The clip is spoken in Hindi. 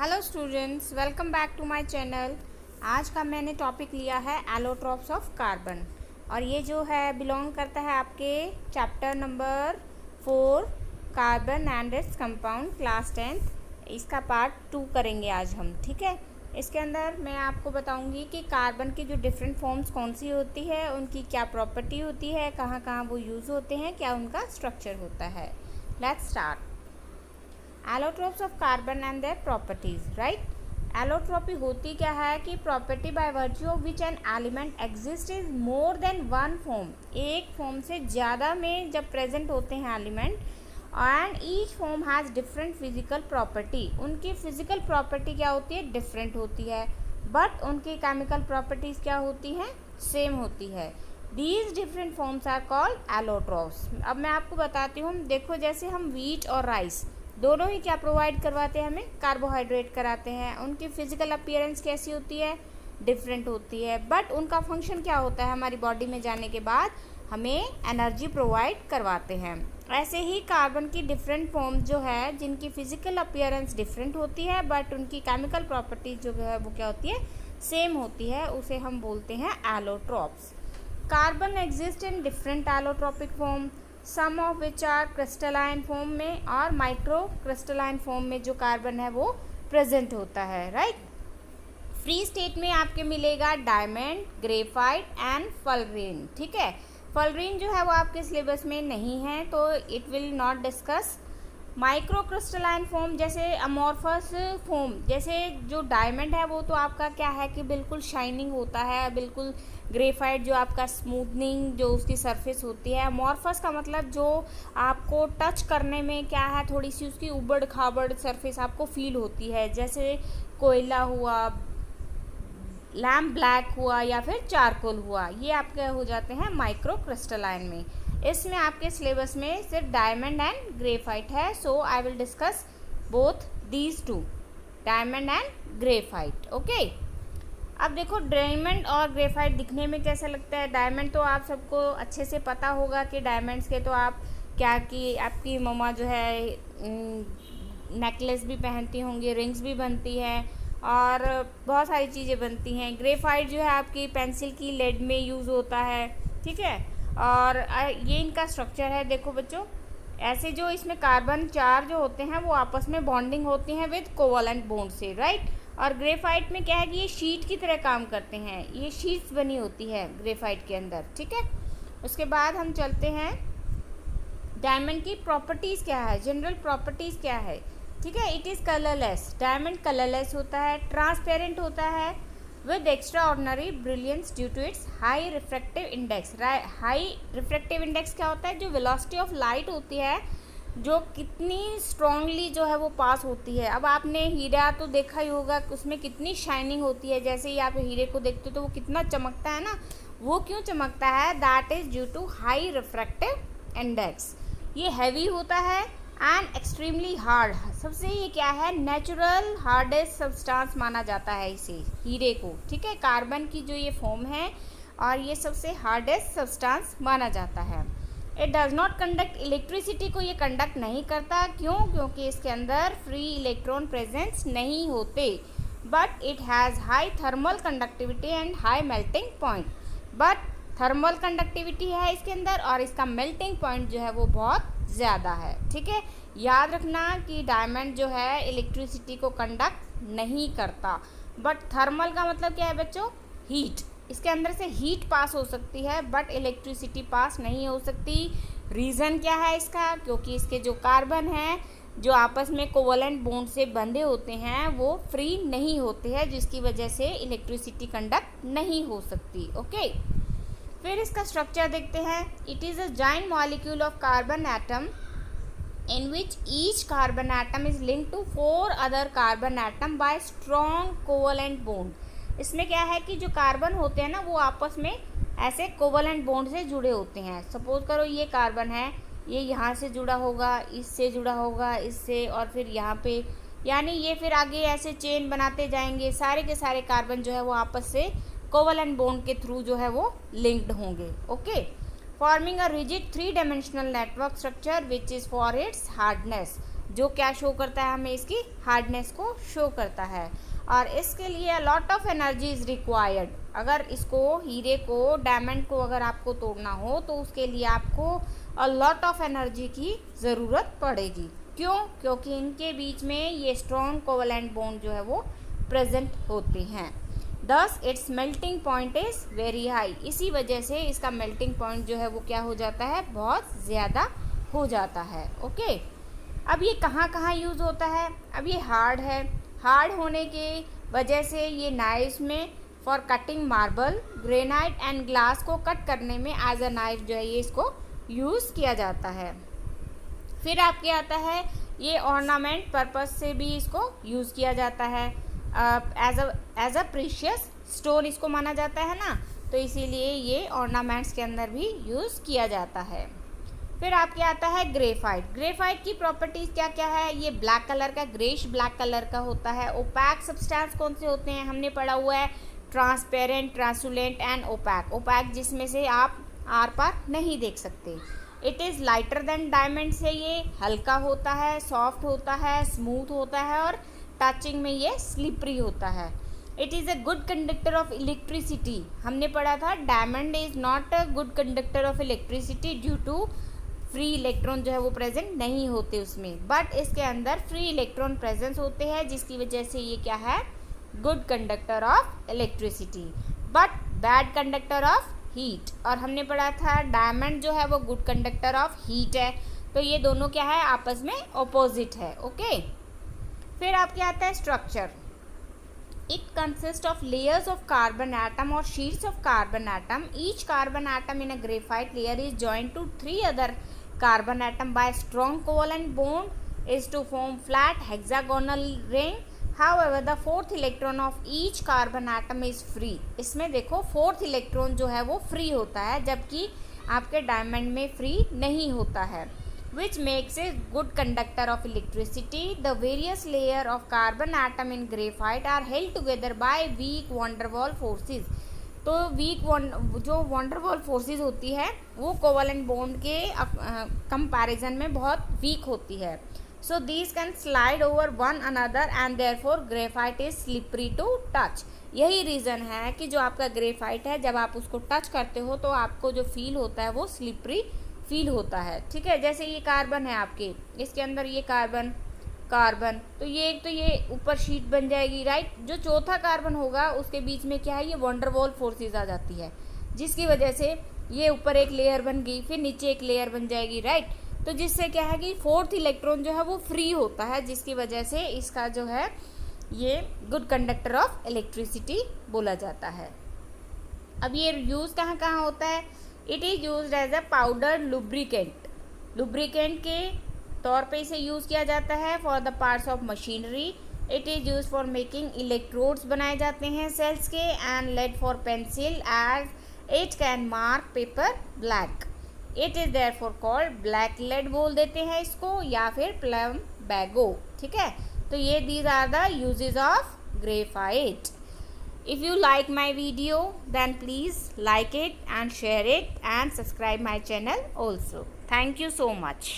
Hello students, welcome back to my channel. आज का मैंने टॉपिक लिया है एलोट्रॉप्स ऑफ कार्बन और ये जो है बिलोंग करता है आपके chapter number 4 carbon and its compound class 10th। इसका पार्ट 2 करेंगे आज हम। ठीक है, इसके अंदर मैं आपको बताऊंगी कि कार्बन की जो डिफरेंट फॉर्म्स कौन सी होती है, उनकी क्या प्रॉपर्टी होती है, कहाँ कहाँ वो यूज़ होते हैं, क्या उनका स्ट्रक्चर होता है। Let's start. Allotropes of carbon and their properties. Right, allotropy होती क्या है कि property by virtue of which an element exist is more than one form. एक फॉर्म से ज़्यादा में जब प्रेजेंट होते हैं element and each form has different physical property. उनकी फिजिकल प्रॉपर्टी क्या होती है, डिफरेंट होती है, बट उनकी केमिकल प्रॉपर्टीज़ क्या होती हैं, सेम होती है। These different forms are called allotropes. अब मैं आपको बताती हूँ। देखो, जैसे हम व्हीट और राइस दोनों ही क्या प्रोवाइड करवाते हैं, हमें कार्बोहाइड्रेट कराते हैं। उनकी फिजिकल अपीयरेंस कैसी होती है, डिफरेंट होती है, बट उनका फंक्शन क्या होता है, हमारी बॉडी में जाने के बाद हमें एनर्जी प्रोवाइड करवाते हैं। ऐसे ही कार्बन की डिफरेंट फॉर्म जो है, जिनकी फिजिकल अपीयरेंस डिफरेंट होती है बट उनकी केमिकल प्रॉपर्टीज जो है वो क्या होती है, सेम होती है, उसे हम बोलते हैं allotropes. Carbon exist in different allotropic form, some of which are crystalline form में और माइक्रो क्रिस्टलाइन फॉर्म में जो कार्बन है वो प्रेजेंट होता है। राइट, फ्री स्टेट में आपके मिलेगा डायमंड, ग्रेफाइट एंड फलरीन। ठीक है, फलरीन जो है वो आपके सिलेबस में नहीं है तो it will not discuss. Micro crystalline form जैसे अमॉर्फस फॉर्म, जैसे जो डायमंड है वो तो आपका क्या है कि बिल्कुल शाइनिंग होता है, बिल्कुल ग्रेफाइट जो आपका स्मूथनिंग जो उसकी सरफेस होती है। अमॉर्फस का मतलब जो आपको टच करने में क्या है, थोड़ी सी उसकी उबड़ खाबड़ सरफेस आपको फील होती है, जैसे कोयला हुआ, लैम्प ब्लैक हुआ या फिर चारकोल हुआ, ये आपके हो जाते हैं माइक्रो क्रिस्टलाइन में। इसमें आपके सिलेबस में सिर्फ डायमंड एंड ग्रेफाइट है, so I will discuss both these two, diamond and graphite. Okay, अब देखो डायमंड और ग्रेफाइट दिखने में कैसा लगता है। डायमंड तो आप सबको अच्छे से पता होगा कि डायमंड्स के तो आप क्या कि आपकी मम्मा जो है नेकलेस भी पहनती होंगी, रिंग्स भी बनती हैं और बहुत सारी चीज़ें बनती हैं। ग्रेफाइट जो है आपकी पेंसिल की लेड में यूज़ होता है। ठीक है, और ये इनका स्ट्रक्चर है। देखो बच्चों, ऐसे जो इसमें कार्बन 4 जो होते हैं वो आपस में बॉन्डिंग होती हैं विद कोवलेंट बॉन्ड से। राइट, और ग्रेफाइट में क्या है कि ये शीट की तरह काम करते हैं, ये शीट्स बनी होती है ग्रेफाइट के अंदर। ठीक है, उसके बाद हम चलते हैं डायमंड की प्रॉपर्टीज़ क्या है, जनरल प्रॉपर्टीज़ क्या है। ठीक है, it is colourless. Diamond colourless होता है, ट्रांसपेरेंट होता है with extraordinary brilliance due to its high refractive index. High refractive index क्या होता है, जो वेलोसिटी ऑफ लाइट होती है, जो कितनी स्ट्रांगली जो है वो पास होती है। अब आपने हीरा तो देखा ही होगा, उसमें कितनी शाइनिंग होती है, जैसे ही आप हीरे को देखते हो तो वो कितना चमकता है ना। वो क्यों चमकता है, that is due to high refractive index. ये हैवी होता है एंड एक्सट्रीमली हार्ड। सबसे ये क्या है, नेचुरल हार्डेस्ट सब्सटेंस माना जाता है इसे, हीरे को। ठीक है, कार्बन की जो ये फॉर्म है और ये सबसे हार्डेस्ट सब्सटेंस माना जाता है। It does not conduct electricity को ये कंडक्ट नहीं करता। क्यों, क्योंकि इसके अंदर फ्री इलेक्ट्रॉन प्रेजेंस नहीं होते, but it has high thermal conductivity and high melting point. But thermal conductivity है इसके अंदर और इसका मेल्टिंग पॉइंट जो है वो बहुत ज़्यादा है। ठीक है, याद रखना कि डायमंड जो है इलेक्ट्रिसिटी को कंडक्ट नहीं करता, बट थर्मल का मतलब क्या है बच्चों, हीट। इसके अंदर से हीट पास हो सकती है बट इलेक्ट्रिसिटी पास नहीं हो सकती। रीज़न क्या है इसका, क्योंकि इसके जो कार्बन हैं जो आपस में कोवलेंट बॉन्ड से बंधे होते हैं वो फ्री नहीं होते हैं, जिसकी वजह से इलेक्ट्रिसिटी कंडक्ट नहीं हो सकती। ओके, फिर इसका स्ट्रक्चर देखते हैं। It is a joint molecule of carbon atom in which each carbon atom is linked to 4 other carbon atom by strong covalent bond। इसमें क्या है कि जो कार्बन होते हैं ना वो आपस में ऐसे कोवलेंट बॉन्ड से जुड़े होते हैं। सपोज करो ये कार्बन है, ये यहाँ से जुड़ा होगा, इससे जुड़ा होगा, इससे, और फिर यहाँ पे, यानी ये फिर आगे ऐसे चेन बनाते जाएंगे। सारे के सारे कार्बन जो है वो आपस से कोवलेंट बॉन्ड के थ्रू जो है वो लिंक्ड होंगे। Okay, forming a rigid 3-dimensional network structure which is for its hardness। जो क्या शो करता है, हमें इसकी हार्डनेस को शो करता है। और इसके लिए lot of energy is required. अगर इसको, हीरे को, डायमंड को अगर आपको तोड़ना हो तो उसके लिए आपको लॉट ऑफ एनर्जी की ज़रूरत पड़ेगी। क्यों? क्योंकि इनके बीच में ये स्ट्रॉन्ग कोवलेंट बॉन्ड जो है वो प्रेजेंट होते हैं। दस it's melting point is very high. इसी वजह से इसका मेल्टिंग पॉइंट जो है वो क्या हो जाता है, बहुत ज़्यादा हो जाता है। ओके, अब ये कहाँ कहाँ यूज़ होता है? अब ये हार्ड है, हार्ड होने के वजह से ये नाइफ्स में for cutting marble, granite and glass को कट करने में एज अ नाइफ जो है ये इसको यूज़ किया जाता है। फिर आपके आता है ये ऑर्नामेंट पर्पस से भी इसको यूज़ किया जाता है। एज अ प्रीशियस स्टोन इसको माना जाता है ना, तो इसीलिए ये ऑर्नामेंट्स के अंदर भी यूज़ किया जाता है। फिर आपके आता है ग्रेफाइट। ग्रेफाइट की प्रॉपर्टीज़ क्या क्या है? ये ब्लैक कलर का, ग्रेश ब्लैक कलर का होता है। ओपैक सब्सटेंस कौन से होते हैं? हमने पढ़ा हुआ है ट्रांसपेरेंट, ट्रांसुलेंट एंड ओपैक। ओपैक जिसमें से आप आर पार नहीं देख सकते। It is lighter than diamond से ये हल्का होता है, सॉफ्ट होता है, स्मूथ होता है और टचिंग में ये स्लिपरी होता है। It is a good conductor of electricity. हमने पढ़ा था diamond is not a good conductor of electricity due to free electron जो है वो प्रेजेंट नहीं होते उसमें, बट इसके अंदर फ्री इलेक्ट्रॉन प्रेजेंस होते हैं, जिसकी वजह से ये क्या है, good conductor of electricity but bad conductor of heat. और हमने पढ़ा था डायमंड जो है वो गुड कंडक्टर ऑफ हीट है। तो ये दोनों क्या है, आपस में ऑपोजिट है। ओके, फिर आपके आता है structure. It consists of layers of carbon atom or sheets of carbon atom. Each carbon atom in a graphite layer is joined to 3 other carbon atom by strong covalent bond is to form flat hexagonal ring. However, the fourth electron of each carbon atom is free. इसमें देखो fourth electron जो है वो free होता है, जबकि आपके diamond में free नहीं होता है, which makes a good conductor of electricity. The various layer of carbon atom in graphite are held together by weak van der Waals forces. तो वीक जो van der Waals फोर्सेस होती है वो कोवलेंट बॉन्ड के कंपैरिजन में बहुत वीक होती है। So these can slide over one another and therefore graphite is slippery to touch. यही रीज़न है कि जो आपका ग्रेफाइट है, जब आप उसको टच करते हो तो आपको जो फील होता है वो स्लिपरी फील होता है। ठीक है, जैसे ये कार्बन है आपके, इसके अंदर ये कार्बन तो ये ऊपर शीट बन जाएगी, राइट। जो चौथा कार्बन होगा उसके बीच में क्या है, ये van der Waals फोर्सेस आ जाती है, जिसकी वजह से ये ऊपर एक लेयर बन गई, फिर नीचे एक लेयर बन जाएगी, राइट। तो जिससे क्या है कि फोर्थ इलेक्ट्रॉन जो है वो फ्री होता है, जिसकी वजह से इसका जो है ये गुड कंडक्टर ऑफ इलेक्ट्रिसिटी बोला जाता है। अब ये यूज़ कहाँ कहाँ होता है? It is use as a powder lubricant के तौर पे इसे यूज़ किया जाता है for the parts of machinery. It is use for making electrodes बनाए जाते हैं सेल्स के, and lead for pencil as it can mark paper black. It is therefore called black lead बोल देते हैं इसको, या फिर प्लम बैगो। ठीक है, तो ये these are the uses of graphite. If you like my video, then please like it and share it and subscribe my channel also. Thank you so much.